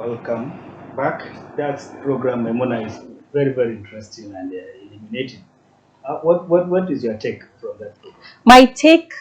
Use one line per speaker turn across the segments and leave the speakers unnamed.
Welcome back. That program, Memona, is very, very interesting and illuminating. What is your take from that program?
My take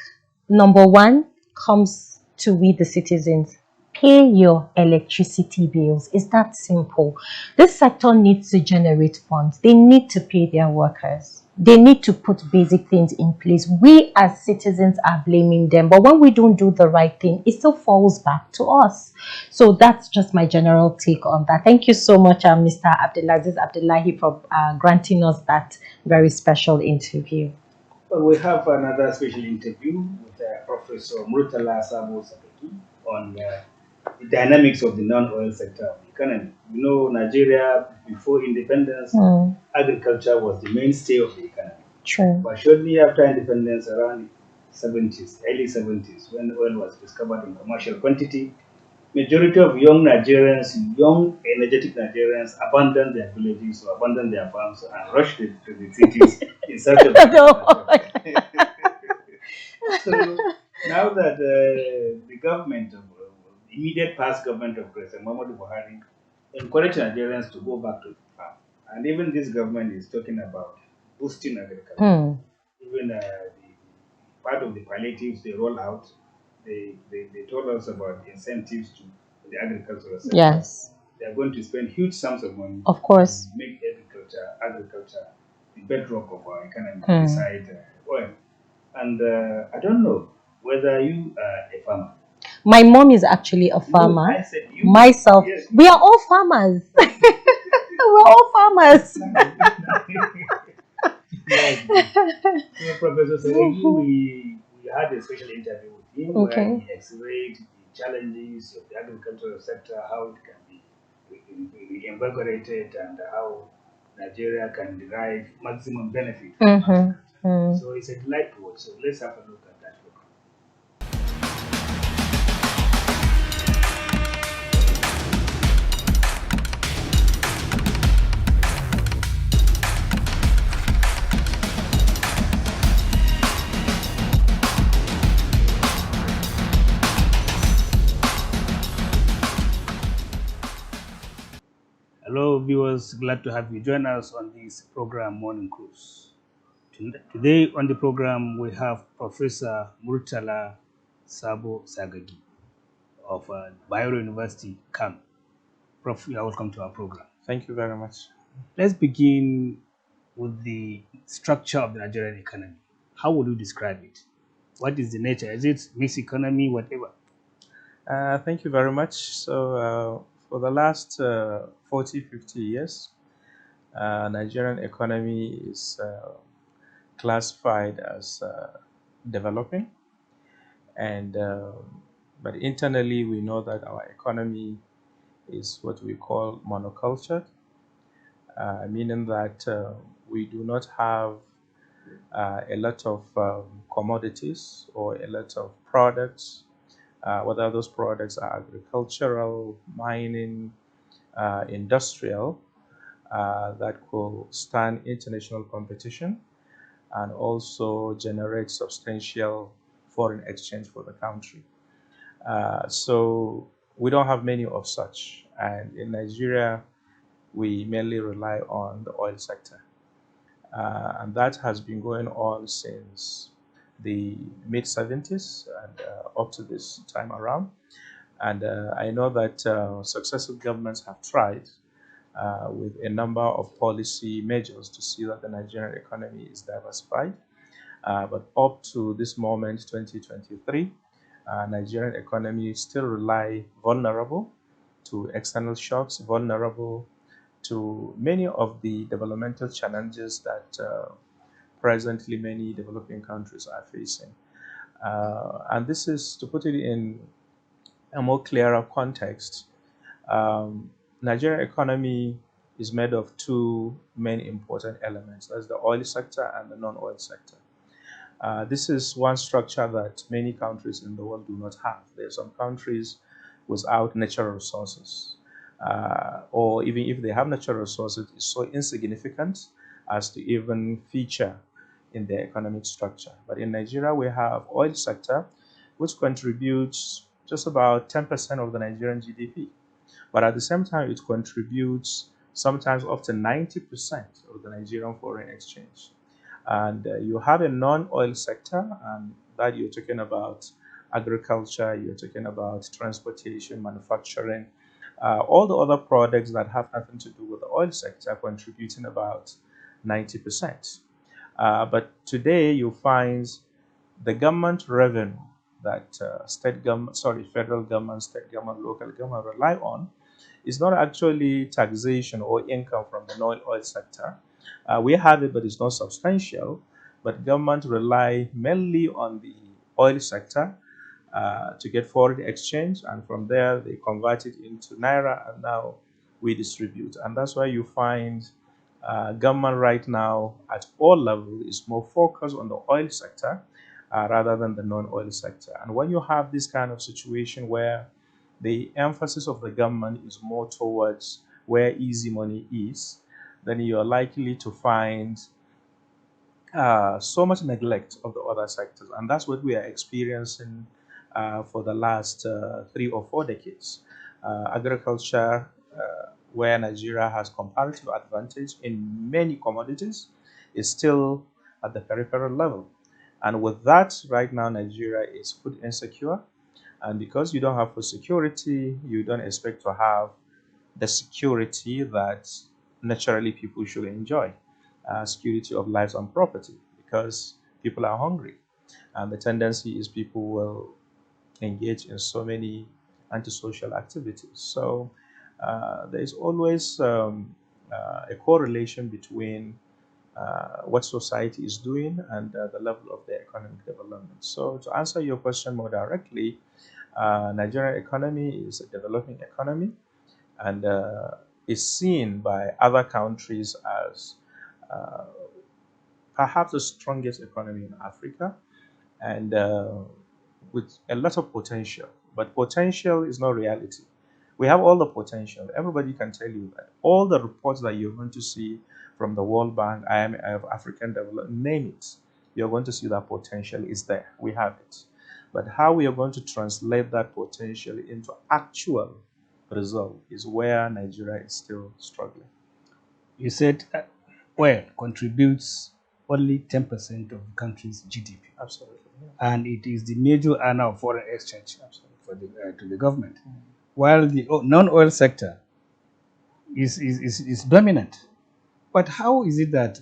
number one comes to we the citizens. Pay your electricity bills. It's that simple. This sector needs to generate funds. They need to pay their workers. They need to put basic things in place. We as citizens are blaming them, but when we don't do the right thing, it still falls back to us. So that's just my general take on that. Thank you so much, Mr. Abdulaziz Abdullahi, for granting us that very special interview.
Well, we have another special interview with Professor Murtala Sabo Sabeki on the dynamics of the non-oil sector of the economy. You know, Nigeria, before independence, agriculture was the mainstay of the economy.
True.
But shortly after independence, around 70s, early 70s, when oil was discovered in commercial quantity, majority of young Nigerians, young energetic Nigerians, abandoned their villages or abandoned their farms and rushed to the cities in search of
No.
so now that the government of immediate past government of President Muhammadu Buhari encouraged Nigerians to go back to the farm, and even this government is talking about boosting agriculture. Even the part of the palliatives they roll out, they told us about incentives to the agricultural sector.
Yes,
They are going to spend huge sums of money
of course.
to make agriculture the bedrock of our economy
Hmm.
beside oil. And I don't know whether you are a farmer.
My mom is actually a
No,
farmer.
I said you.
Myself,
Yes.
we are all farmers. We're all farmers.
Yes. So Professor Seregi, we had a special interview with him where
Okay.
he explained the challenges of the agricultural sector, how it can be reinvigorated, and how Nigeria can derive maximum benefit from agriculture. So it's a delight to watch. So let's have a look at that program. Hello, viewers. Glad to have you join us on this program, Morning Cruise. Today on the program, we have Professor Murtala Sabo Sagagi of Bayero University, Kano. Prof, you are welcome to our program.
Thank you very much.
Let's begin with the structure of the Nigerian economy. How would you describe it? What is the nature? Is it mixed economy, whatever?
Thank you very much. So, for the last 40, 50 years, Nigerian economy is classified as developing, and but internally we know that our economy is what we call monoculture, meaning that we do not have a lot of commodities or a lot of products, whether those products are agricultural, mining, industrial, that could stand international competition and also generate substantial foreign exchange for the country. So we don't have many of such. And in Nigeria, we mainly rely on the oil sector. And that has been going on since the mid 70s and up to this time around. And I know that successive governments have tried with a number of policy measures to see that the Nigerian economy is diversified. But up to this moment, 2023, Nigerian economy still rely vulnerable to external shocks, vulnerable to many of the developmental challenges that presently many developing countries are facing. And this is to put it in a more clearer context. Nigerian economy is made of two main important elements. That's the oil sector and the non-oil sector. This is one structure that many countries in the world do not have. There are some countries without natural resources, or even if they have natural resources, it's so insignificant as to even feature in their economic structure. But in Nigeria, we have oil sector, which contributes just about 10% of the Nigerian GDP. but at the same time, it contributes sometimes up to 90% of the Nigerian foreign exchange. And you have a non-oil sector, and that you're talking about agriculture, you're talking about transportation, manufacturing, all the other products that have nothing to do with the oil sector contributing about 90%. But today you find the government revenue that federal government, state government, local government rely on is not actually taxation or income from the non-oil sector. We have it, but it's not substantial. But government rely mainly on the oil sector to get foreign exchange, and from there they convert it into naira, and now we distribute. And that's why you find government right now at all levels is more focused on the oil sector rather than the non-oil sector. And when you have this kind of situation where the emphasis of the government is more towards where easy money is, then you're likely to find so much neglect of the other sectors. And that's what we are experiencing for the last 3 or 4 decades. Agriculture, where Nigeria has comparative advantage in many commodities, is still at the peripheral level. And with that, right now, Nigeria is food insecure. And because you don't have food security, you don't expect to have the security that naturally people should enjoy, security of lives and property, because people are hungry. And the tendency is people will engage in so many antisocial activities. So there is always a correlation between what society is doing and the level of their economic development. So to answer your question more directly, Nigerian economy is a developing economy, and is seen by other countries as uh, perhaps the strongest economy in Africa, and with a lot of potential. But potential is not reality. We have all the potential. Everybody can tell you that. All the reports that you're going to see from the World Bank, IMF, African Development, name it, you're going to see that potential is there. We have it. But how we are going to translate that potential into actual result is where Nigeria is still struggling.
You said oil contributes only 10% of the country's GDP,
Absolutely. Yeah.
and it is the major earner of foreign exchange
Absolutely.
for to the government, while the non-oil sector is dominant. But how is it that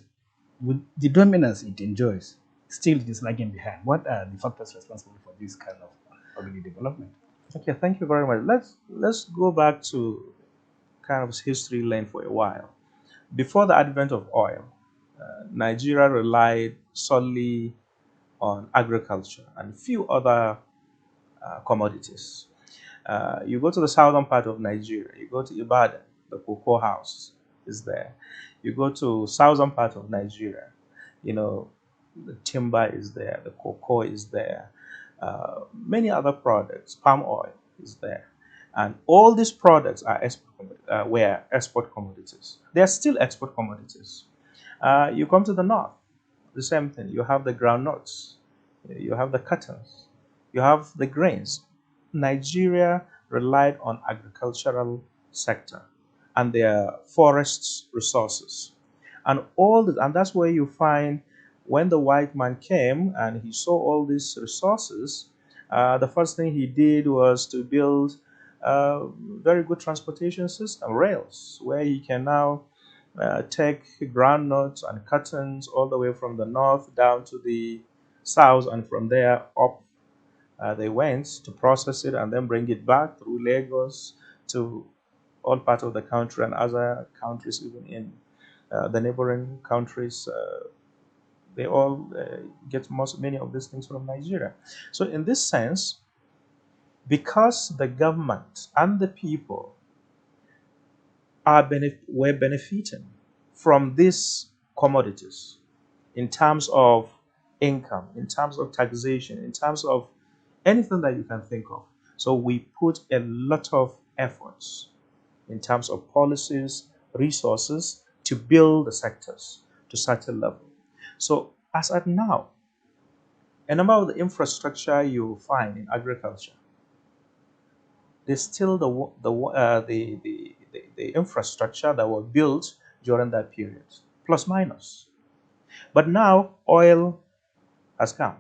with the dominance it enjoys, still it is lagging behind? What are the factors responsible for this kind of ugly development?
Okay, thank you very much. Let's go back to kind of history lane for a while. Before the advent of oil, Nigeria relied solely on agriculture and few other commodities. You go to the southern part of Nigeria, you go to Ibadan, the cocoa house is there. You go to southern part of Nigeria, you know, the timber is there, the cocoa is there, many other products, palm oil is there. And all these products are were export commodities. They are still export commodities. You come to the north, the same thing. You have the groundnuts, you have the cottons, you have the grains. Nigeria relied on agricultural sector and their forests resources, and and that's where you find when the white man came and he saw all these resources. The first thing he did was to build a very good transportation system, rails, where he can now take groundnuts and cottons all the way from the north down to the south, and from there up they went to process it and then bring it back through Lagos to all parts of the country and other countries, even in the neighboring countries. They all get many of these things from Nigeria. So, in this sense, because the government and the people were benefiting from these commodities in terms of income, in terms of taxation, in terms of anything that you can think of. So we put a lot of efforts in terms of policies, resources to build the sectors to such a level. So as at now, a number of the infrastructure you find in agriculture there's still the infrastructure that were built during that period, plus minus. But now oil has come,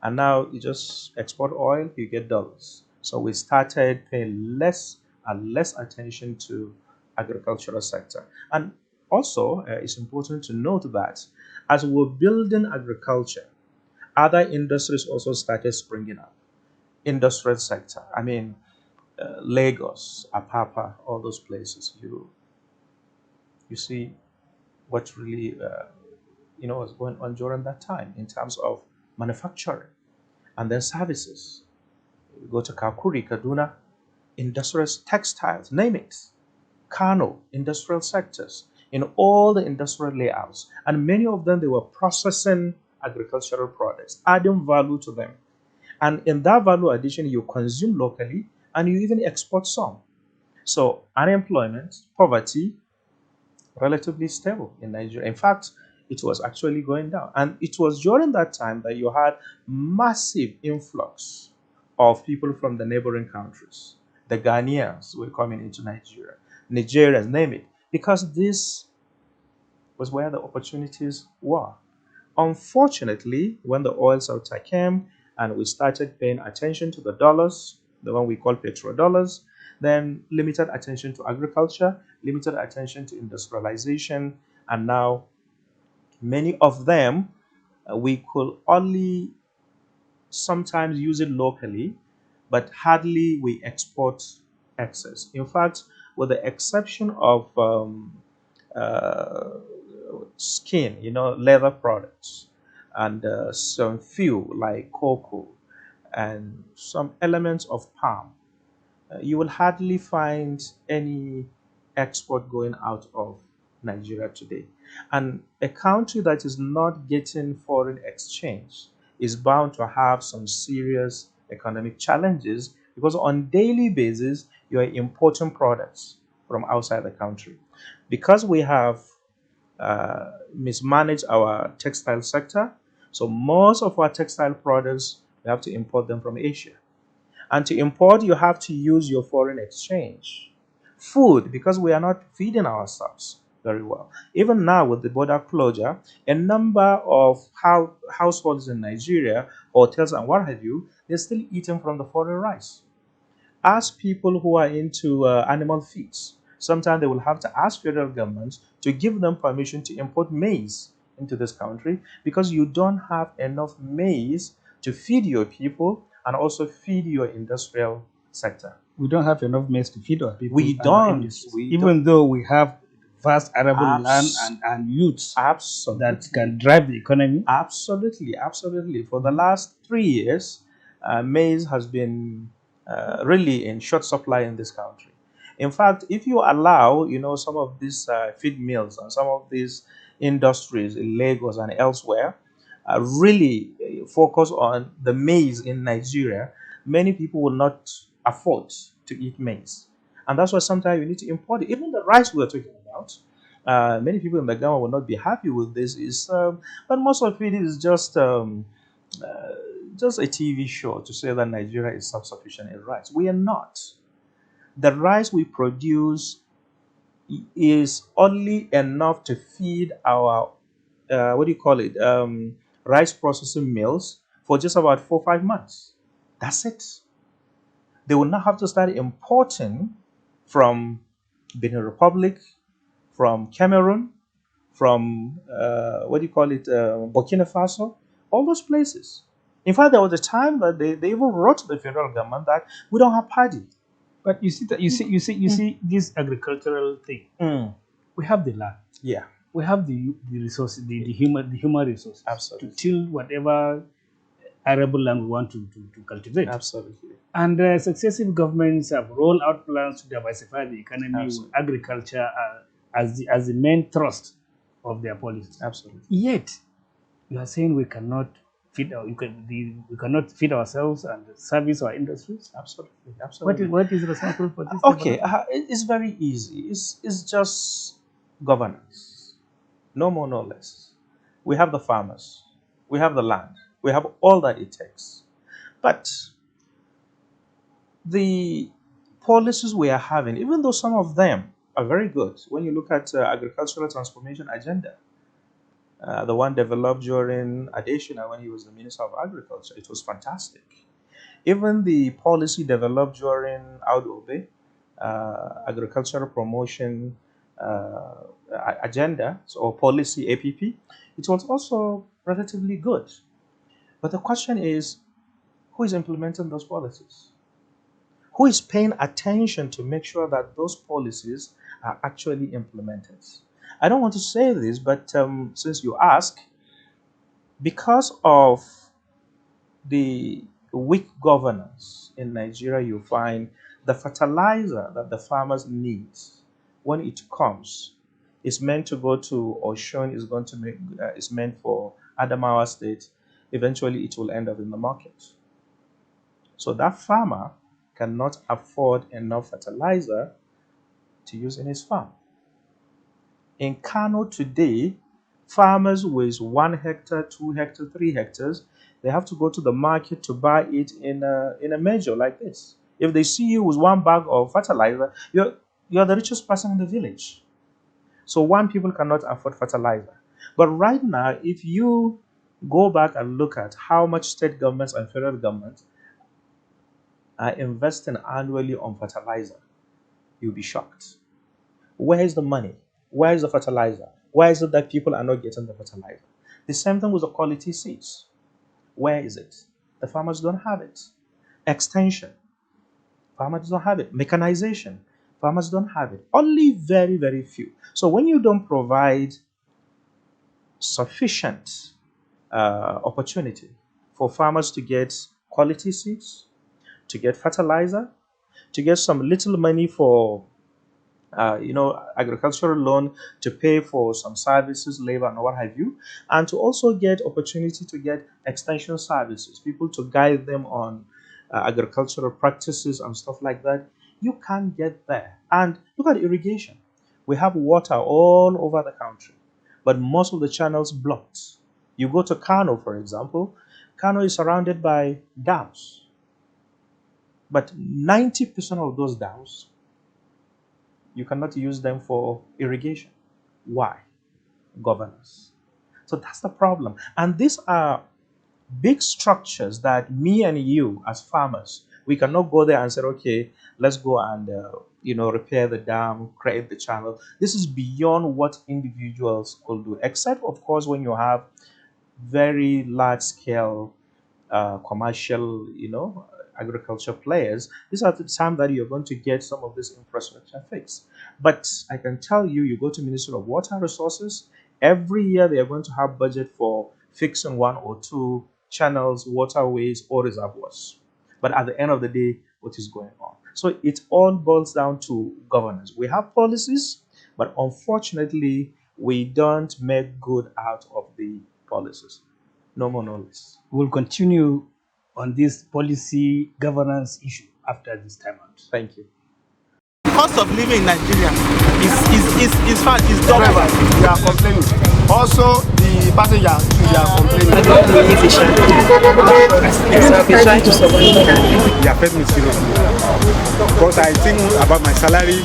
and now you just export oil, you get dollars. So we started paying less and less attention to agricultural sector. And also, it's important to note that as we're building agriculture, other industries also started springing up. Industrial sector. I mean, Lagos, Apapa, all those places. You see what really was going on during that time in terms of manufacturing and then services. You go to Kakuri, Kaduna, industrial textiles, name it. Kano, industrial sectors, in all the industrial layouts. And many of them, they were processing agricultural products, adding value to them. And in that value addition, you consume locally and you even export some. So unemployment, poverty, relatively stable in Nigeria. In fact, it was actually going down. And it was during that time that you had massive influx of people from the neighboring countries. The Ghanaians were coming into Nigeria, Nigerians, name it, because this was where the opportunities were. Unfortunately, when the oil sector came and we started paying attention to the dollars, the one we call petrodollars, then limited attention to agriculture, limited attention to industrialization, and now many of them we could only sometimes use it locally, but hardly we export excess. In fact, with the exception of uh, skin, leather products, and some few like cocoa and some elements of palm, you will hardly find any export going out of Nigeria today. And a country that is not getting foreign exchange is bound to have some serious economic challenges because on daily basis you are importing products from outside the country. Because we have mismanaged our textile sector, so most of our textile products we have to import them from Asia. And to import, you have to use your foreign exchange. Food, because we are not feeding ourselves very well. Even now, with the border closure, a number of households in Nigeria, hotels and what have you, they're still eating from the foreign rice. Ask people who are into animal feeds. Sometimes they will have to ask federal governments to give them permission to import maize into this country because you don't have enough maize to feed your people and also feed your industrial sector.
We don't have enough maize to feed our people.
We
and our
don't.
industries.
We
Even though we have vast arable land
Abs-
and youths
Absolutely.
that can drive the economy.
Absolutely, absolutely. For the last 3 years, maize has been really in short supply in this country. In fact, if you allow, some of these feed mills and some of these industries in Lagos and elsewhere, really focus on the maize in Nigeria, many people will not afford to eat maize. And that's why sometimes you need to import it. Even the rice we are talking about, many people in the government will not be happy with this. But most of it is uh, just a TV show to say that Nigeria is self-sufficient in rice. We are not. The rice we produce is only enough to feed our what do you call it rice processing mills for just about 4 or 5 months. That's it. They will not have to start importing from Benin Republic, from Cameroon, from what do you call it, Burkina Faso, all those places. In fact, there was a time that they even wrote to the federal government that we don't have paddy.
But you see this agricultural thing.
Mm,
We have the land.
yeah,
We have the resources, the human resources
absolutely,
to till whatever arable land we want to cultivate.
absolutely,
And successive governments have rolled out plans to diversify the economy with
absolutely,
agriculture as the main thrust of their policies.
absolutely,
Yet, you are saying we cannot we cannot feed ourselves and service our industries.
absolutely,
What
absolutely.
what is responsible for this?
Okay,
development?
it's very easy. It's just governance, no more, no less. We have the farmers, we have the land, we have all that it takes. But the policies we are having, even though some of them are very good, when you look at agricultural transformation agenda, the one developed during Adesina when he was the Minister of Agriculture, it was fantastic. Even the policy developed during Audu Obe, agricultural promotion agenda or policy APP, it was also relatively good. But the question is, who is implementing those policies? Who is paying attention to make sure that those policies are actually implemented? I don't want to say this, but since you ask, because of the weak governance in Nigeria, you find the fertilizer that the farmers need when it comes is meant to go to Oshun, is going to make is meant for Adamawa State. Eventually, it will end up in the market. So that farmer cannot afford enough fertilizer to use in his farm. In Kano today, farmers with 1 hectare, 2 hectares, 3 hectares, they have to go to the market to buy it in a measure like this. If they see you with 1 bag of fertilizer, you're the richest person in the village. So one people cannot afford fertilizer. But right now, if you go back and look at how much state governments and federal governments are investing annually on fertilizer, you'll be shocked. Where is the money? Where is the fertilizer? Why is it that people are not getting the fertilizer? The same thing with the quality seeds. Where is it? The farmers don't have it. Extension, farmers don't have it. Mechanization, farmers don't have it. Only very, very few. So when you don't provide sufficient opportunity for farmers to get quality seeds, to get fertilizer, to get some little money for agricultural loan to pay for some services, labor, and what have you, and to also get opportunity to get extension services, people to guide them on agricultural practices and stuff like that. You can't get there. And look at irrigation. We have water all over the country, but most of the channels blocked. You go to Kano, for example, Kano is surrounded by dams, but 90% of those dams, you cannot use them for irrigation. Why? Governance. So that's the problem. And these are big structures that me and you as farmers, we cannot go there and say, okay, let's go and repair the dam, create the channel. This is beyond what individuals could do, except of course when you have very large scale commercial, agriculture players. These are the time that you're going to get some of this infrastructure fixed. But I can tell you, you go to Ministry of Water Resources, every year they are going to have budget for fixing 1 or 2 channels, waterways, or reservoirs. But at the end of the day, what is going on? So it all boils down to governance. We have policies, but unfortunately, we don't make good out of the policies. No more, no less.
We'll continue on this policy governance issue after this time out.
Thank you.
The cost of living in Nigeria is fast, is double.
They are complaining. Also, the passengers they are complaining.
They affect me seriously because I think about my salary,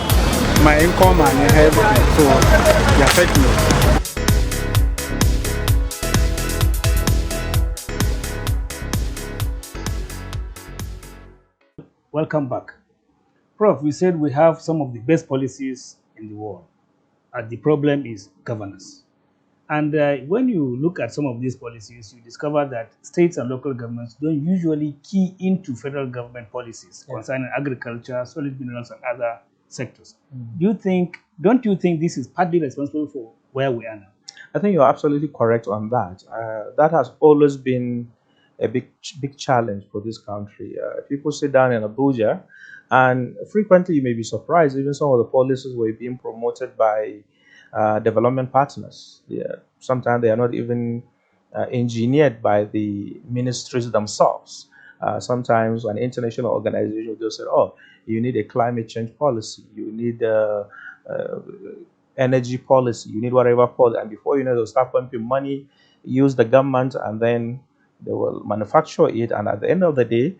my income, and everything. So they affect me.
Welcome back. Prof, we said we have some of the best policies in the world. And the problem is governance. And when you look at some of these policies, you discover that states and local governments don't usually key into federal government policies concerning agriculture, solid minerals, and other sectors. Don't you think this is partly responsible for where we are now?
I think you're absolutely correct on that. That has always been a big challenge for this country. People sit down in Abuja, and frequently you may be surprised, even some of the policies were being promoted by development partners. Sometimes they are not even engineered by the ministries themselves. Sometimes an international organization will just say, oh, you need a climate change policy, you need energy policy, you need whatever policy, and before you know, they'll start pumping money, use the government, and then they will manufacture it, and at the end of the day,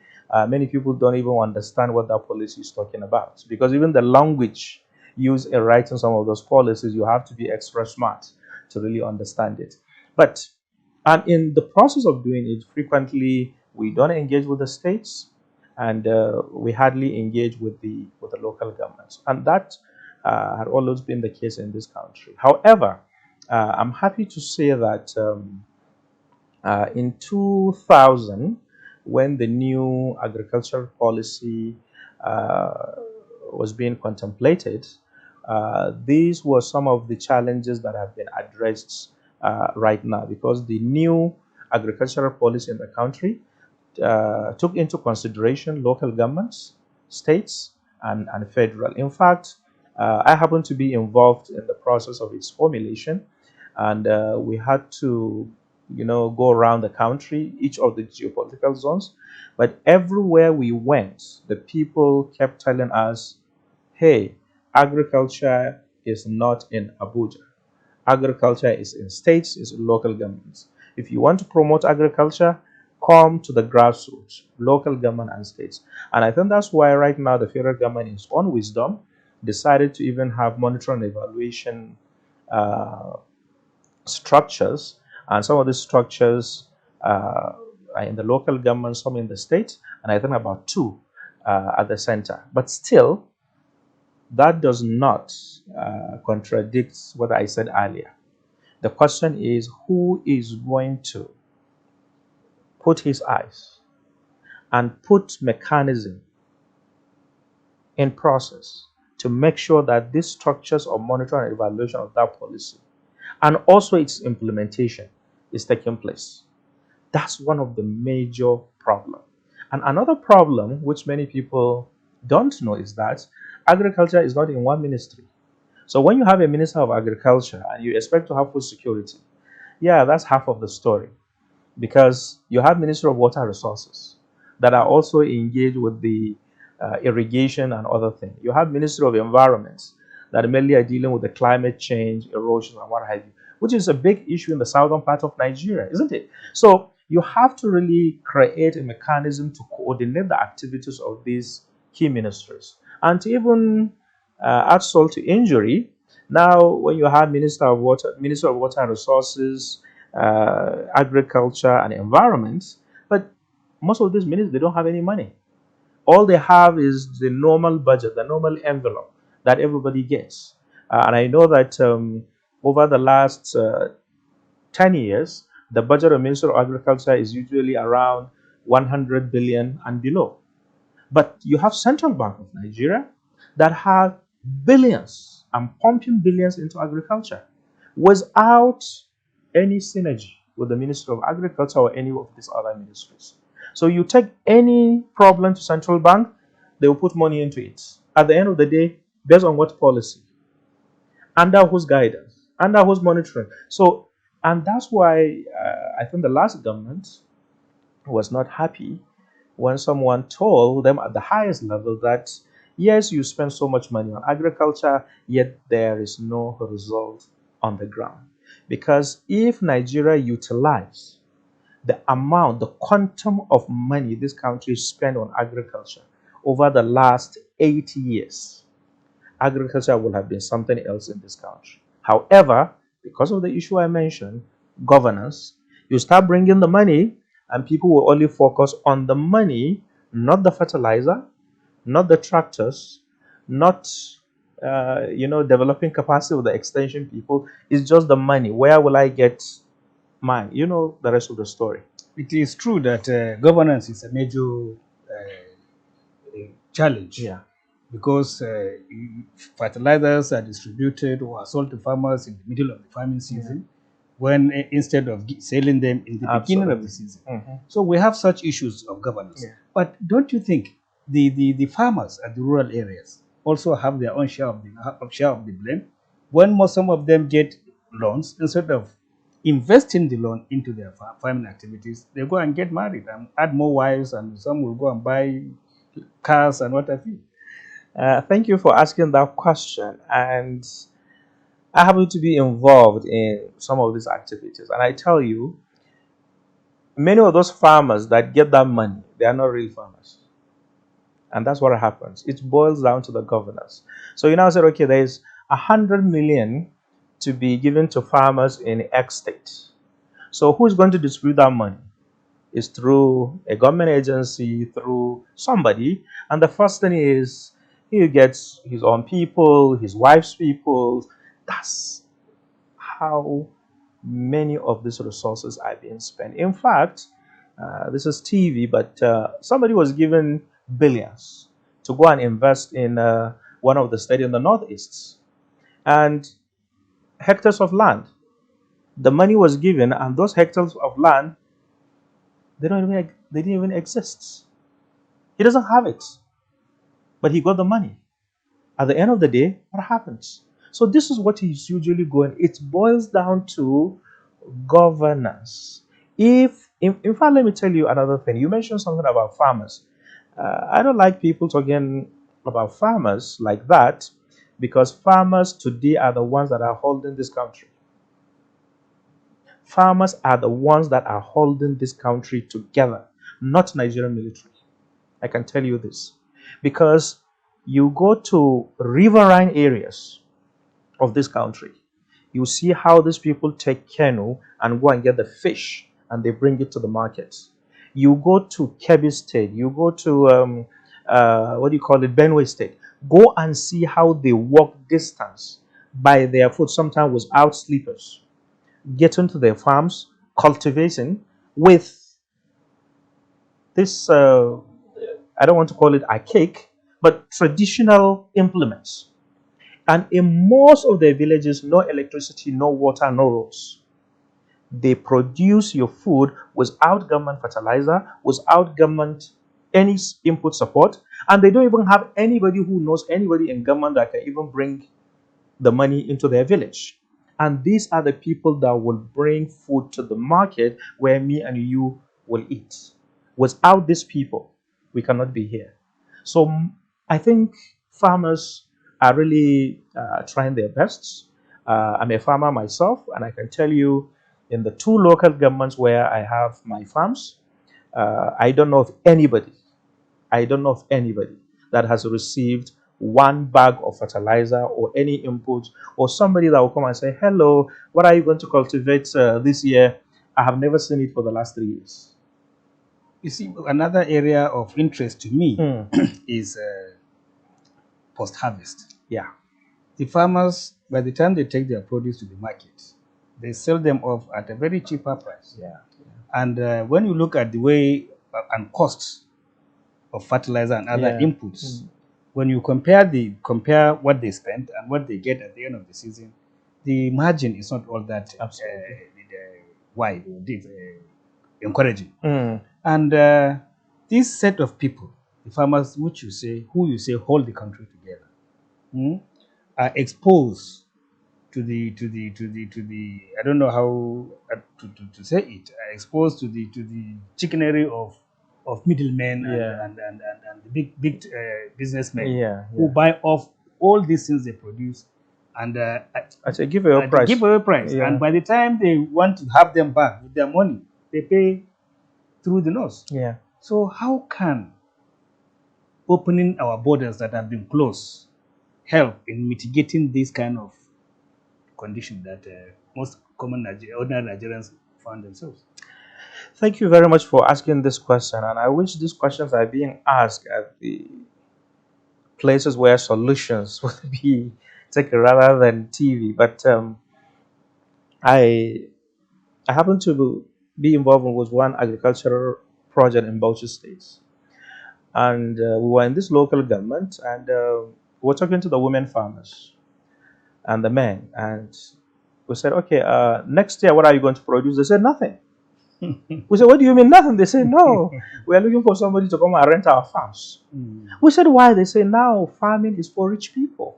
Many people don't even understand what that policy is talking about, because even the language used in writing some of those policies, you have to be extra smart to really understand it. But and in the process of doing it, frequently we don't engage with the states, and we hardly engage with the local governments, and that had always been the case in this country. However, I'm happy to say that in 2000, when the new agricultural policy was being contemplated, these were some of the challenges that have been addressed right now, because the new agricultural policy in the country took into consideration local governments, states, and federal. In fact, I happen to be involved in the process of its formulation, and we had to, go around the country, each of the geopolitical zones. But everywhere we went, the people kept telling us, hey, agriculture is not in Abuja. Agriculture is in states, is in local governments. If you want to promote agriculture, come to the grassroots, local government and states. And I think that's why right now the federal government, in its own wisdom, decided to even have monitoring and evaluation structures. And some of these structures are in the local government, some in the state, and I think about two at the center. But still, that does not contradict what I said earlier. The question is, who is going to put his eyes and put mechanism in process to make sure that these structures of monitoring and evaluation of that policy and also its implementation is taking place? That's one of the major problems. And another problem which many people don't know is that agriculture is not in one ministry. So when you have a minister of agriculture and you expect to have food security, yeah, that's half of the story, because you have Ministry of Water Resources that are also engaged with the irrigation and other things. You have Ministry of Environment that mainly are dealing with the climate change, erosion, and what have you, which is a big issue in the southern part of Nigeria, isn't it? So you have to really create a mechanism to coordinate the activities of these key ministries. And to even add salt to injury, now when you have Minister of Water Resources, Agriculture and Environment, but most of these ministers, they don't have any money. All they have is the normal budget, the normal envelope that everybody gets. And I know that over the last 10 years, the budget of Ministry of Agriculture is usually around 100 billion and below. But you have Central Bank of Nigeria that have billions and pumping billions into agriculture without any synergy with the Ministry of Agriculture or any of these other ministries. So you take any problem to Central Bank, they will put money into it. At the end of the day, based on what policy? Under whose guidance? Under whose monitoring? So, and that's why I think the last government was not happy when someone told them at the highest level that, yes, you spend so much money on agriculture, yet there is no result on the ground. Because if Nigeria utilized the amount, the quantum of money this country spent on agriculture over the last 80 years, agriculture would have been something else in this country. However, because of the issue I mentioned, governance, you start bringing the money and people will only focus on the money, not the fertilizer, not the tractors, not developing capacity with the extension people. It's just the money. Where will I get mine? You know the rest of the story.
It is true that governance is a major challenge.
Yeah.
Because fertilizers are distributed or are sold to farmers in the middle of the farming season, when instead of selling them in the beginning of the season. So we have such issues of governance. But don't you think the farmers at the rural areas also have their own share of the blame? When some of them get loans, instead of investing the loan into their farming activities, they go and get married and add more wives, and some will go and buy cars and what have you.
Thank you for asking that question. And I happen to be involved in some of these activities. And I tell you, many of those farmers that get that money, they are not real farmers. And that's what happens. It boils down to the governors. So you now said, okay, there's 100 million to be given to farmers in X state. So who's going to distribute that money? It's through a government agency, through somebody. And the first thing is he gets his own people, his wife's people. That's how many of these resources are being spent. In fact, this is TV, but somebody was given billions to go and invest in one of the states in the Northeast. And hectares of land. The money was given, and those hectares of land, they didn't even exist. He doesn't have it, but he got the money. At the end of the day, what happens? So this is what is usually going. It boils down to governance. In fact, let me tell you another thing. You mentioned something about farmers. I don't like people talking about farmers like that, because farmers today are the ones that are holding this country. Farmers are the ones that are holding this country together, not Nigerian military. I can tell you this. Because you go to riverine areas of this country, you see how these people take canoe and go and get the fish and they bring it to the markets. You go to Kebbi State, you go to Benue State. Go and see how they walk distance by their foot, sometimes without sleepers, get into their farms, cultivating with this, I don't want to call it archaic, but traditional implements. And in most of their villages, no electricity, no water, no roads. They produce your food without government fertilizer, without government any input support, and they don't even have anybody who knows anybody in government that can even bring the money into their village. And these are the people that will bring food to the market where me and you will eat. Without these people, we cannot be here. So I think farmers are really trying their best. I'm a farmer myself, and I can tell you, in the 2 local governments where I have my farms, I don't know of anybody that has received 1 bag of fertilizer or any input, or somebody that will come and say, hello, what are you going to cultivate this year? I have never seen it for the last 3 years.
You see, another area of interest to me is post-harvest.
Yeah.
The farmers, by the time they take their produce to the market, they sell them off at a very cheaper price.
Yeah.
And when you look at the way and costs of fertilizer and other inputs, when you compare what they spend and what they get at the end of the season, the margin is not all that wide or deep, encouraging. And this set of people, the farmers, who you say hold the country together, are exposed to the I don't know how to say it, are exposed to the chicanery of middlemen and the big businessmen who buy off all these things they produce and
at a giveaway price.
Yeah. And by the time they want to have them back with their money, they pay through the nose.
Yeah.
So how can opening our borders that have been closed help in mitigating this kind of condition that most ordinary Nigerians find themselves?
Thank you very much for asking this question, and I wish these questions are being asked at the places where solutions would be taken rather than TV. But I happen to be involved with one agricultural project in Bauchi State, and we were in this local government, and we were talking to the women farmers and the men, and we said, okay, next year, what are you going to produce? They said, nothing. We said, what do you mean nothing? They say, no, we are looking for somebody to come and rent our farms. We said, why? They say, now farming is for rich people.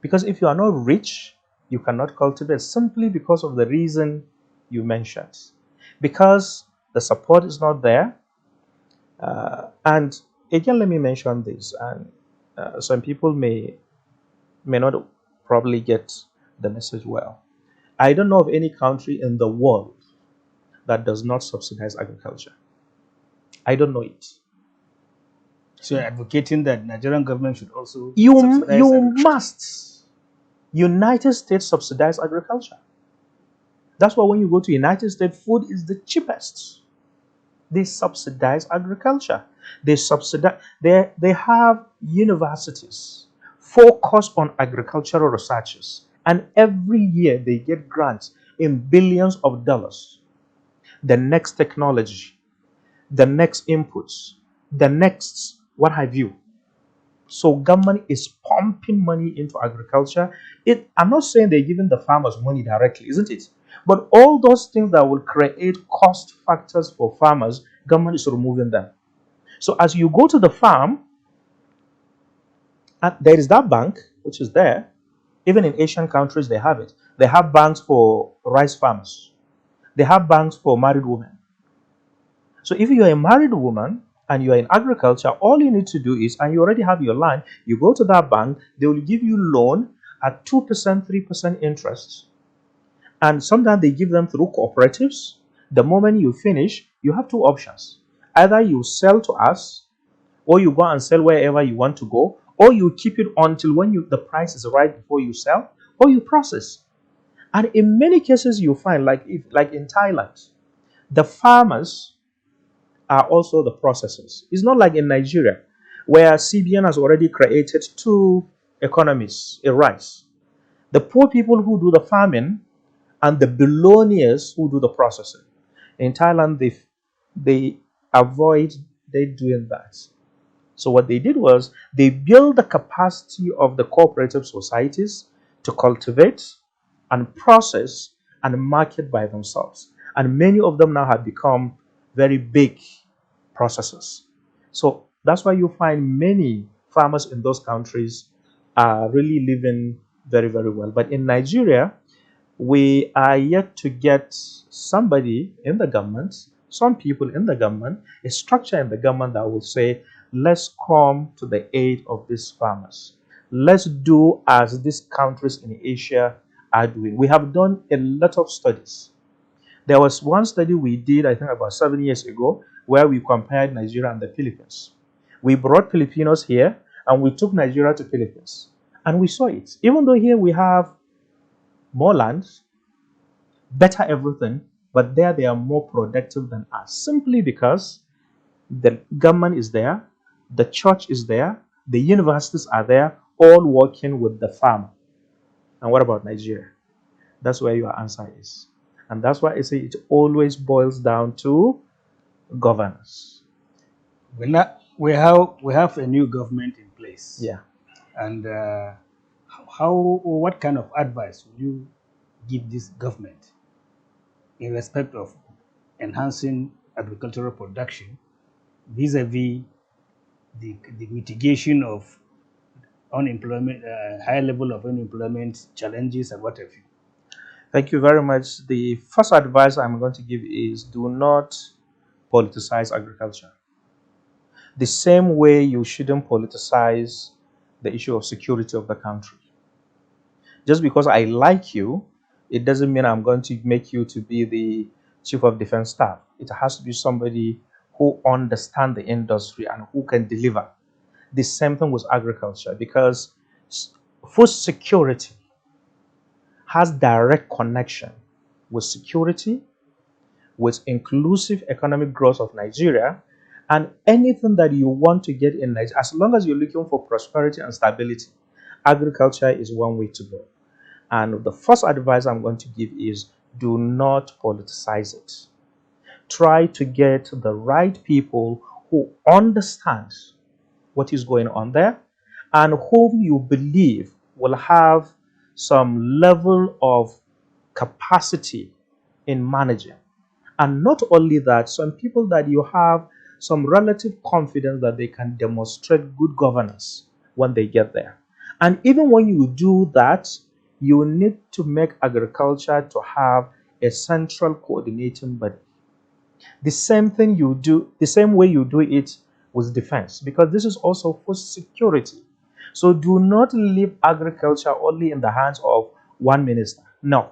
Because if you are not rich, you cannot cultivate, simply because of the reason you mentioned. Because the support is not there. And again, let me mention this, and some people may not probably get the message well. I don't know of any country in the world that does not subsidize agriculture. I don't know it.
So you're advocating that Nigerian government should also
You
subsidize agriculture.
must. United States subsidize agriculture. That's why when you go to United States, food is the cheapest. They subsidize agriculture. They subsidize. They have universities focused on agricultural researchers, and every year they get grants in billions of dollars. The next technology, the next inputs, the next what have you. So government is pumping money into agriculture. I'm not saying they're giving the farmers money directly, isn't it? But all those things that will create cost factors for farmers, government is removing them. So as you go to the farm, and there is that bank, which is there. Even in Asian countries, they have it. They have banks for rice farmers. They have banks for married women. So if you're a married woman and you're in agriculture, all you need to do is, and you already have your land, you go to that bank, they will give you loan at 2%, 3% interest. And sometimes they give them through cooperatives. The moment you finish, you have two options. Either you sell to us, or you go and sell wherever you want to go, or you keep it until when the price is right before you sell, or you process. And in many cases, you find, like in Thailand, the farmers are also the processors. It's not like in Nigeria, where CBN has already created two economies in rice. The poor people who do the farming and the billionaires who do the processing. In Thailand, they avoid doing that. So what they did was they built the capacity of the cooperative societies to cultivate and process and market by themselves. And many of them now have become very big processors. So that's why you find many farmers in those countries are really living very, very well. But in Nigeria, we are yet to get somebody in the government, some people in the government, a structure in the government that will say, let's come to the aid of these farmers. Let's do as these countries in Asia are doing. We have done a lot of studies. There was one study we did, I think about 7 years ago, where we compared Nigeria and the Philippines. We brought Filipinos here and we took Nigeria to Philippines. And we saw it. Even though here we have more land, better everything, but there they are more productive than us, simply because the government is there, the church is there, the universities are there, all working with the farmer. And what about Nigeria? That's where your answer is. And that's why I say it always boils down to governance.
We have a new government in place.
Yeah.
And what kind of advice would you give this government in respect of enhancing agricultural production vis-a-vis the mitigation of unemployment, high level of unemployment challenges and what have you?
Thank you very much. The first advice I'm going to give is do not politicize agriculture. The same way you shouldn't politicize the issue of security of the country. Just because I like you, it doesn't mean I'm going to make you to be the chief of defense staff. It has to be somebody who understands the industry and who can deliver. The same thing with agriculture, because food security has direct connection with security, with inclusive economic growth of Nigeria, and anything that you want to get in Nigeria. As long as you're looking for prosperity and stability, agriculture is one way to go. And the first advice I'm going to give is do not politicize it. Try to get the right people who understand what is going on there and whom you believe will have some level of capacity in managing. And not only that, some people that you have some relative confidence that they can demonstrate good governance when they get there. And even when you do that, you need to make agriculture to have a central coordinating body. The same thing you do, the same way you do it with defense, because this is also food security. So do not leave agriculture only in the hands of one minister. No.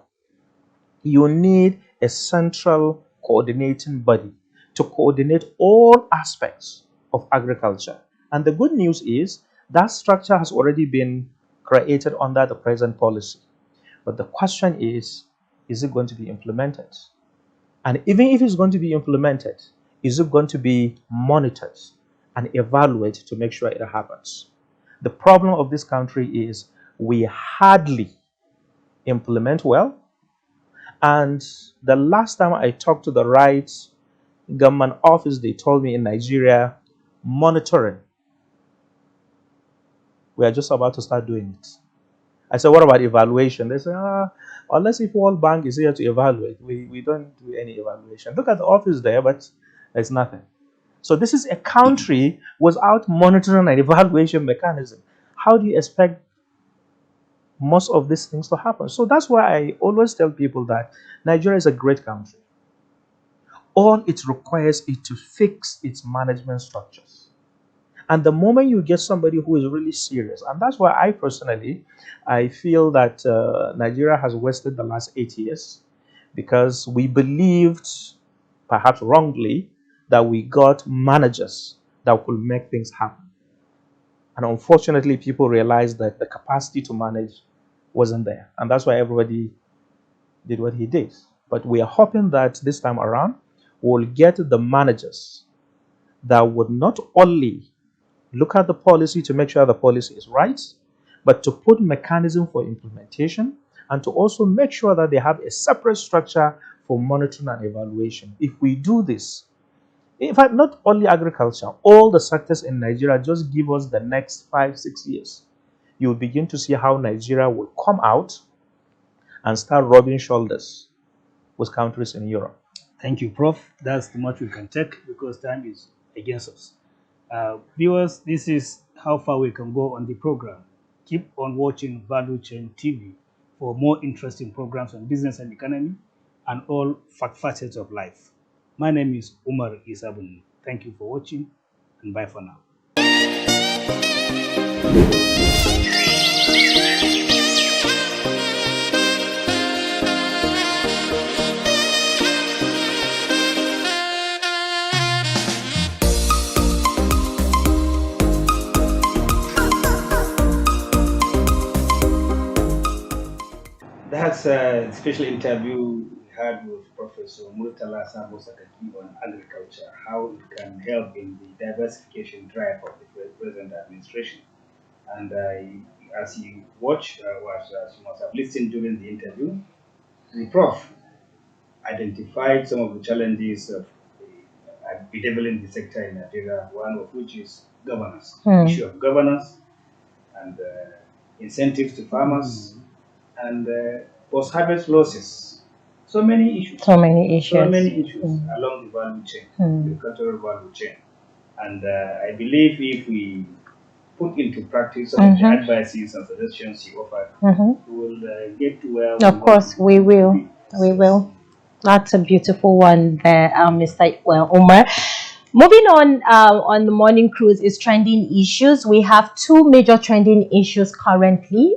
You need a central coordinating body to coordinate all aspects of agriculture. And the good news is that structure has already been created under the present policy. But the question is it going to be implemented? And even if it's going to be implemented, is it going to be monitored and evaluated to make sure it happens? The problem of this country is we hardly implement well. And the last time I talked to the right government office, they told me in Nigeria, monitoring, we are just about to start doing it. I said, what about evaluation? They said, unless if World Bank is here to evaluate, we don't do any evaluation. Look at the office there, but there's nothing. So this is a country without monitoring and evaluation mechanism. How do you expect most of these things to happen? So that's why I always tell people that Nigeria is a great country. All it requires is to fix its management structures. And the moment you get somebody who is really serious, and that's why I feel that Nigeria has wasted the last 8 years, because we believed, perhaps wrongly, that we got managers that could make things happen. And unfortunately, people realized that the capacity to manage wasn't there. And that's why everybody did what he did. But we are hoping that this time around, we'll get the managers that would not only look at the policy to make sure the policy is right, but to put mechanism for implementation and to also make sure that they have a separate structure for monitoring and evaluation. If we do this, in fact, not only agriculture, all the sectors in Nigeria, just give us the next 5-6 years, you'll begin to see how Nigeria will come out and start rubbing shoulders with countries in Europe.
Thank you, Prof. That's the much we can take because time is against us. Viewers, this is how far we can go on the program. Keep on watching Value Chain TV for more interesting programs on business and economy and all facets of life. My name is Umar Isabun. Thank you for watching and bye for now. That's a special interview we had with Professor Murtala Sabo Sakaki on agriculture, how it can help in the diversification drive of the present administration. And as you watch, as you must have listened during the interview, the Prof identified some of the challenges of bedeviling the sector in Nigeria, one of which is governance, issue of governance and incentives to farmers. And post-harvest losses. So many issues.
So many issues
along the value chain, the cultural value chain. And I believe if we put into practice some of the advices and suggestions you offer, we will get to where
of course, we will. We will. That's a beautiful one there, Mr. Umar. Moving on the morning cruise is trending issues. We have two major trending issues currently.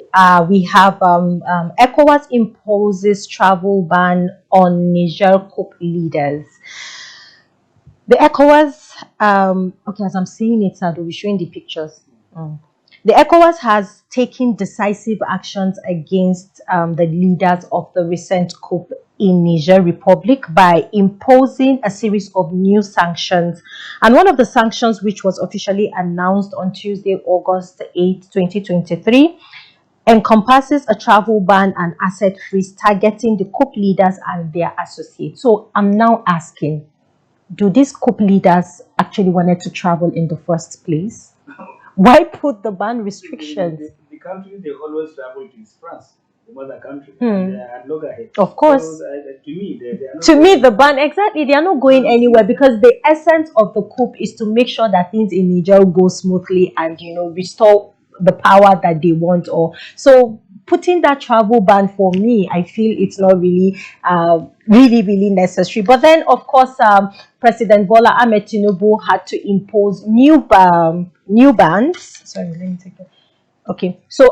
We have ECOWAS imposes travel ban on Niger coup leaders. The ECOWAS, okay, as I'm saying it, I'll be showing the pictures. The ECOWAS has taken decisive actions against the leaders of the recent coup in Niger Republic by imposing a series of new sanctions. And one of the sanctions, which was officially announced on Tuesday, August 8, 2023, encompasses a travel ban and asset freeze targeting the coup leaders and their associates. So I'm now asking, do these coup leaders actually wanted to travel in the first place? Why put the ban restrictions?
The country they always travel to is France, the mother country. And they are loggerheads.
Of course.
So, to me, they are not
to me, the ban, exactly, they are not going anywhere because the essence of the coup is to make sure that things in Niger go smoothly and, restore the power that they want. Or so putting that travel ban, for me, I feel it's not really, really necessary. But then, of course, President Bola Ahmed Tinubu had to impose new bans. Sorry, let me take it. Okay, so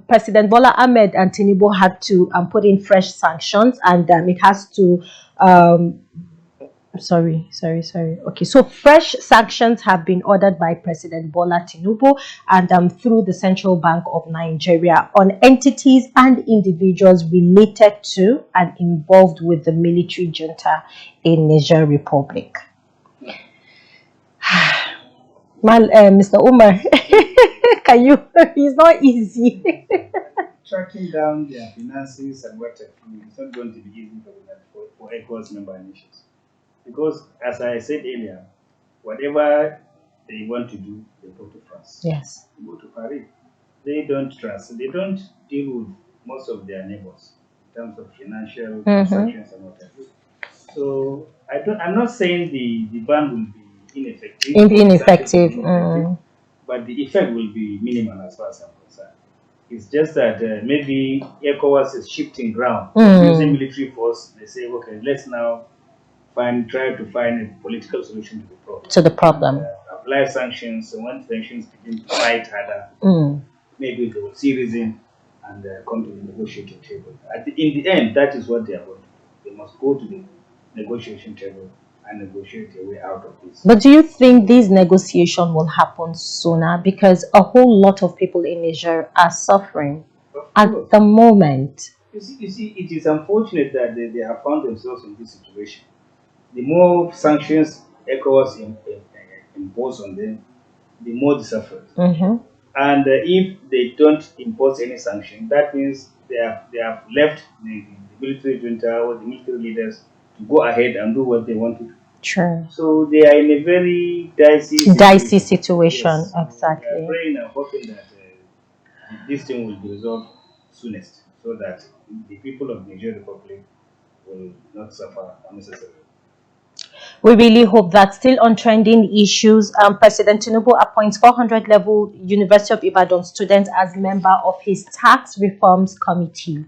President Bola Ahmed and Tinubu had to put in fresh sanctions, and it has to Sorry. Okay, so fresh sanctions have been ordered by President Bola Tinubu and through the Central Bank of Nigeria on entities and individuals related to and involved with the military junta in Niger Republic. Mr. Umar, can you? It's not easy.
Tracking down their finances and what have you is not going to be easy for ECOWAS member nations. Because, as I said earlier, whatever they want to do, they go to France.
Yes.
They go to Paris. They don't trust. They don't deal with most of their neighbors in terms of financial transactions and what have you. So I'm not saying the ban will be ineffective.
Ineffective.
But the effect will be minimal as far as I'm concerned. It's just that maybe ECOWAS is shifting ground using military force. They say, okay, let's now try to find a political solution to the problem. Apply sanctions. So when sanctions begin to fight harder, maybe they will see reason and come to the negotiating table. In the end, that is what they are going to do. They must go to the negotiation table and negotiate a way out of this.
But do you think this negotiation will happen sooner? Because a whole lot of people in Niger are suffering at the moment.
You see, it is unfortunate that they have found themselves in this situation. The more sanctions ECOWAS impose on them, the more they suffer. And if they don't impose any sanction, that means they have left the military junta or the military leaders to go ahead and do what they want to do.
Sure.
So they are in a very dicey situation. Yes.
Exactly.
We are praying and hoping that this thing will be resolved soonest, so that the people of Niger Republic will not suffer unnecessarily.
We really hope that. Still on trending issues, President Tinubu appoints 400 level University of Ibadan students as member of his tax reforms committee.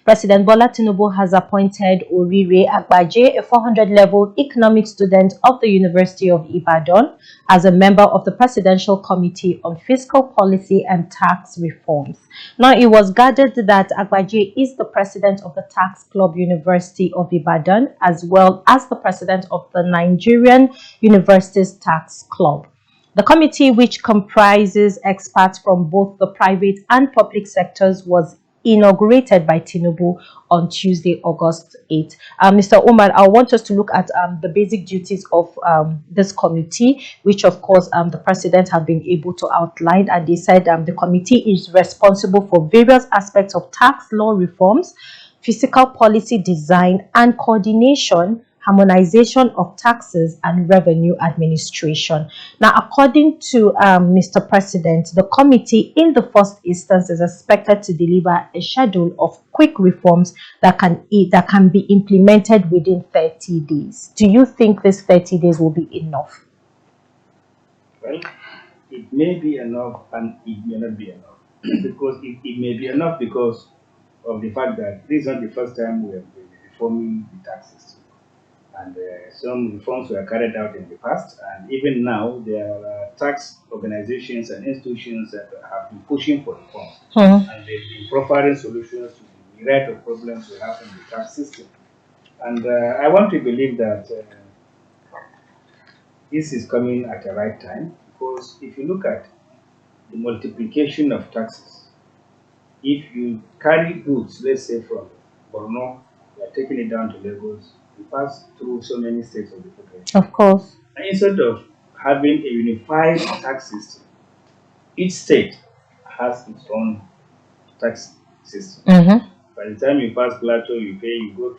President Bola Tinubu has appointed Orire Agbaje, a 400 level economic student of the University of Ibadan, as a member of the Presidential Committee on Fiscal Policy and Tax Reforms. Now, it was gathered that Agbaje is the president of the Tax Club University of Ibadan, as well as the president of the Nigerian Universities Tax Club. The committee, which comprises experts from both the private and public sectors, was inaugurated by Tinubu on Tuesday, August 8th. Mr. Omar, I want us to look at the basic duties of this committee, which of course the president have been able to outline, and they said the committee is responsible for various aspects of tax law reforms, fiscal policy design and coordination, harmonization of taxes and revenue administration. Now, according to Mr. President, the committee in the first instance is expected to deliver a schedule of quick reforms that can be implemented within 30 days. Do you think this 30 days will be enough?
Well, it may be enough and it may not be enough. Because it may be enough because of the fact that this is not the first time we have been reforming the tax system. And some reforms were carried out in the past, and even now there are tax organizations and institutions that have been pushing for reforms, and they've been providing solutions to the myriad of problems we have in the tax system. And I want to believe that this is coming at the right time, because if you look at the multiplication of taxes, if you carry goods, let's say from Borno, you are taking it down to Lagos, you pass through so many states of the country.
Of course.
And instead of having a unified tax system, each state has its own tax system. By the time you pass Plateau, you pay, you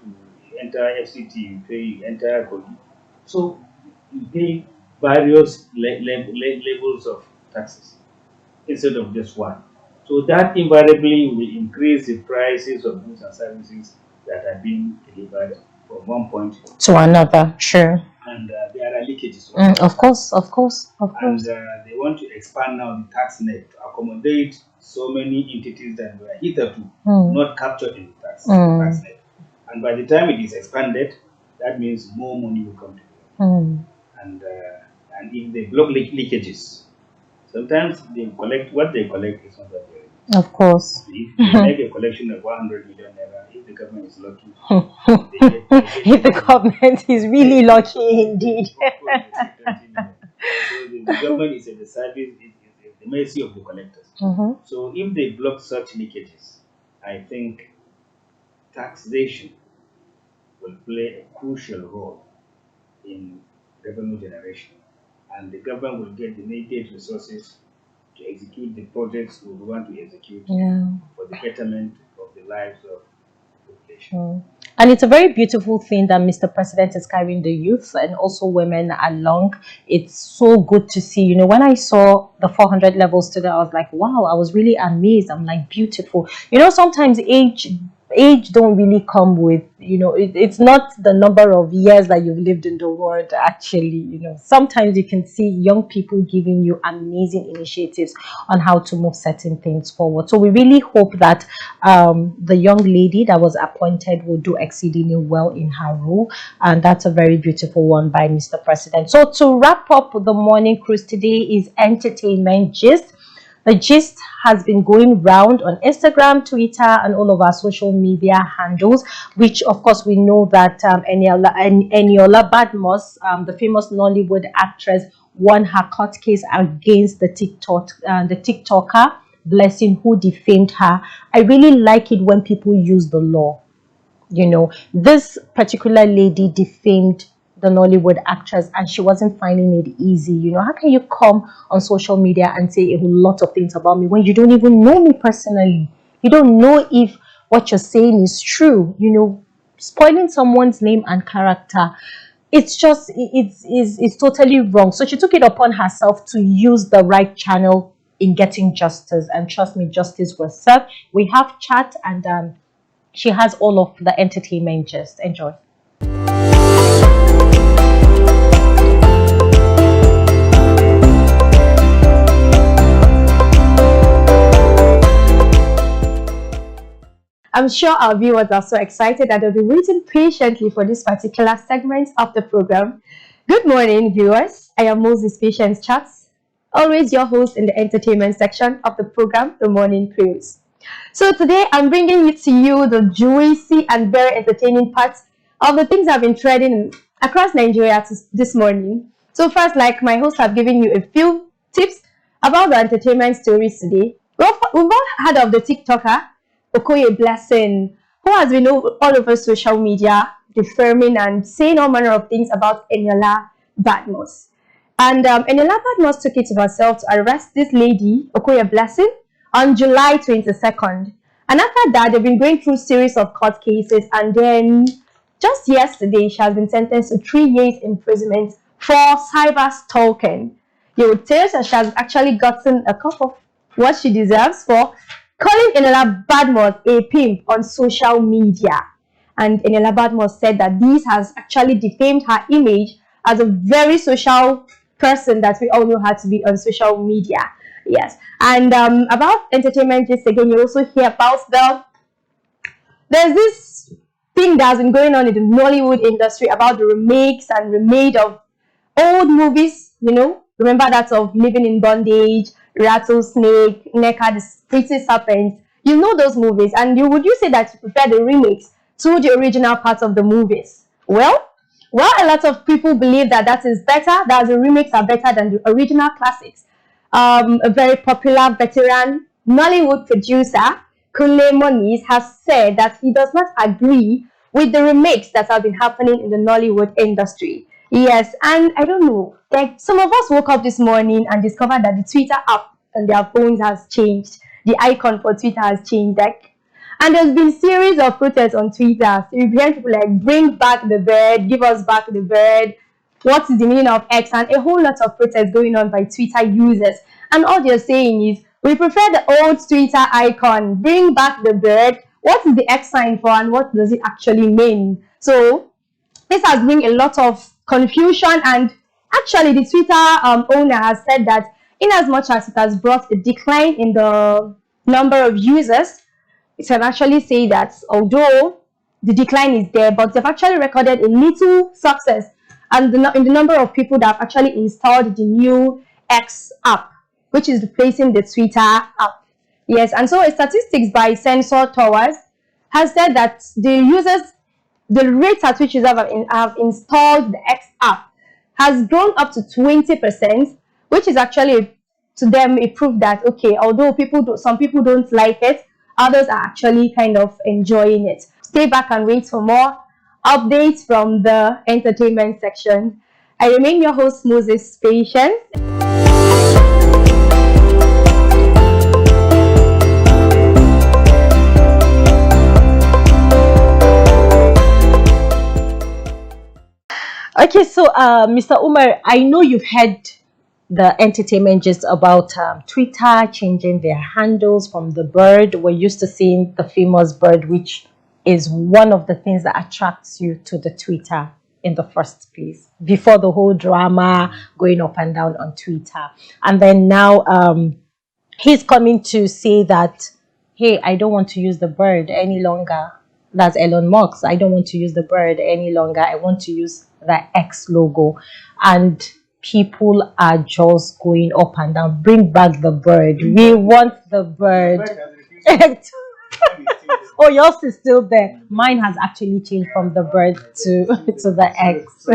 enter FCT, you pay, you enter Kogi. So you pay various levels of taxes instead of just one. So that invariably will increase the prices of goods and services that are being delivered from one point
to another. Sure.
And there are leakages.
Of course.
And they want to expand now the tax net to accommodate so many entities that were hitherto not captured in the tax net. And by the time it is expanded, that means more money will come to them. And if they block leakages, sometimes they collect what they collect is not that very.
Of course.
If they make a collection of 100 million naira, if the government is lucky,
If the government is really lucky indeed.
So the government is at the service, is the mercy of the collectors.
Mhm.
So if they block such leakages, I think taxation will play a crucial role in revenue generation, and the government will get the needed resources to execute the projects we want to execute
Yeah.
for the betterment of the lives of the population.
Mm. And it's a very beautiful thing that Mr. President is carrying the youth and also women along. It's so good to see. You know, when I saw the 400 levels today, I was like, wow, I was really amazed. I'm like, beautiful. You know, sometimes age don't really come with, you know, it's not the number of years that you've lived in the world. Actually, you know, sometimes you can see young people giving you amazing initiatives on how to move certain things forward. So we really hope that the young lady that was appointed will do exceedingly well in her role, and that's a very beautiful one by Mr. President. So to wrap up the morning cruise today is entertainment gist. The gist has been going round on Instagram, Twitter, and all of our social media handles, which of course we know that Eniola Badmus, the famous Nollywood actress, won her court case against the TikToker Blessing, who defamed her. I really like it when people use the law. You know, this particular lady defamed the Nollywood actress and she wasn't finding it easy. You know, how can you come on social media and say a whole lot of things about me when you don't even know me personally? You don't know if what you're saying is true. You know, spoiling someone's name and character, it's just it's totally wrong. So she took it upon herself to use the right channel in getting justice, and trust me, justice was served. We have chat, and she has all of the entertainment gist. Enjoy. I'm sure our viewers are so excited that they'll be waiting patiently for this particular segment of the program. Good morning, viewers. I am Moses Patience Chats, always your host in the entertainment section of the program, The Morning Cruise. So today I'm bringing to you the juicy and very entertaining parts of the things I've been trading across Nigeria this morning. So first, like my host, have given you a few tips about the entertainment stories today. We've all heard of the TikToker Okoye Blessing, who has been all over social media, defaming and saying all manner of things about Eniola Badmus. And Eniola Badmus took it to herself to arrest this lady, Okoye Blessing, on July 22nd. And after that, they've been going through a series of court cases. And then just yesterday, she has been sentenced to 3 years imprisonment for cyber stalking. You would say that she has actually gotten a cup of what she deserves for calling Eniola Badmus a pimp on social media. And Eniola Badmus said that this has actually defamed her image as a very social person that we all know how to be on social media. Yes. And about entertainment, just again, you also hear about there's this thing that's been going on in the Nollywood industry about the remakes and remade of old movies, you know. Remember that of Living in Bondage, Rattlesnake, Neka, the Pretty Serpent. You know those movies, and would you say that you prefer the remakes to the original parts of the movies? Well, a lot of people believe that is better, that the remakes are better than the original classics. A very popular veteran Nollywood producer, Kunle Moniz, has said that he does not agree with the remakes that have been happening in the Nollywood industry. Yes, and I don't know, like some of us woke up this morning and discovered that the Twitter app on their phones has changed. The icon for Twitter has changed. And there's been series of protests on Twitter. So you hear people like, bring back the bird, give us back the bird. What is the meaning of X? And a whole lot of protests going on by Twitter users. And all they're saying is, we prefer the old Twitter icon, bring back the bird. What is the X sign for and what does it actually mean? So this has bring a lot of confusion, and actually the Twitter owner has said that in as much as it has brought a decline in the number of users, it can actually say that although the decline is there, but they've actually recorded a little success and in the number of people that have actually installed the new X app, which is replacing the Twitter app. Yes, and so statistics by Sensor Towers
has said that the rate at which users have installed the X app has grown up to 20%, which is actually to them a proof that, okay, although some people don't like it, others are actually kind of enjoying it. Stay back and wait for more updates from the entertainment section. I remain your host, Moses Patience.
Okay, so Mr. Umar, I know you've heard the entertainment just about Twitter changing their handles from the bird. We're used to seeing the famous bird, which is one of the things that attracts you to the Twitter in the first place, before the whole drama going up and down on Twitter. And then now he's coming to say that, hey, I don't want to use the bird any longer. That's Elon Musk. I don't want to use the bird any longer. I want to use the X logo. And people are just going up and down. Bring back the bird. We want the bird. Oh, yours is still there. Mine has actually changed from the bird to the X.
So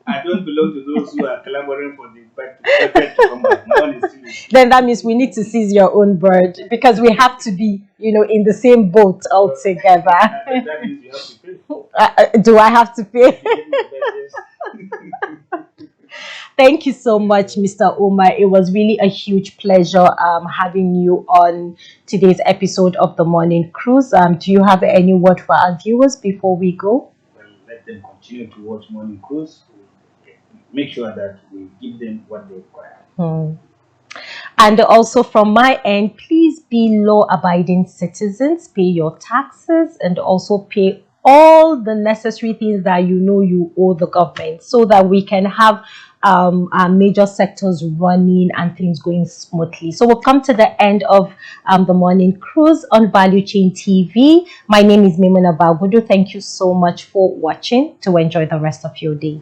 I don't belong to those who are collaborating for the bird to come back. My own is still.
Then that means we need to seize your own bird, because we have to be, in the same boat all together.
That means you have to pay.
Do I have to pay? Thank you so much, Mr. Umar. It was really a huge pleasure having you on today's episode of The Morning Cruise. Do you have any word for our viewers before we go?
Well, let them continue to watch Morning Cruise. Make sure that we give them what they require.
And also from my end, please be law-abiding citizens, pay your taxes, and also pay all the necessary things that you owe the government, so that we can have our major sectors running and things going smoothly. So we've come to the end of the Morning Cruise on Value Chain TV. My name is Maimuna Bagudu. Thank you so much for watching. To enjoy the rest of your day.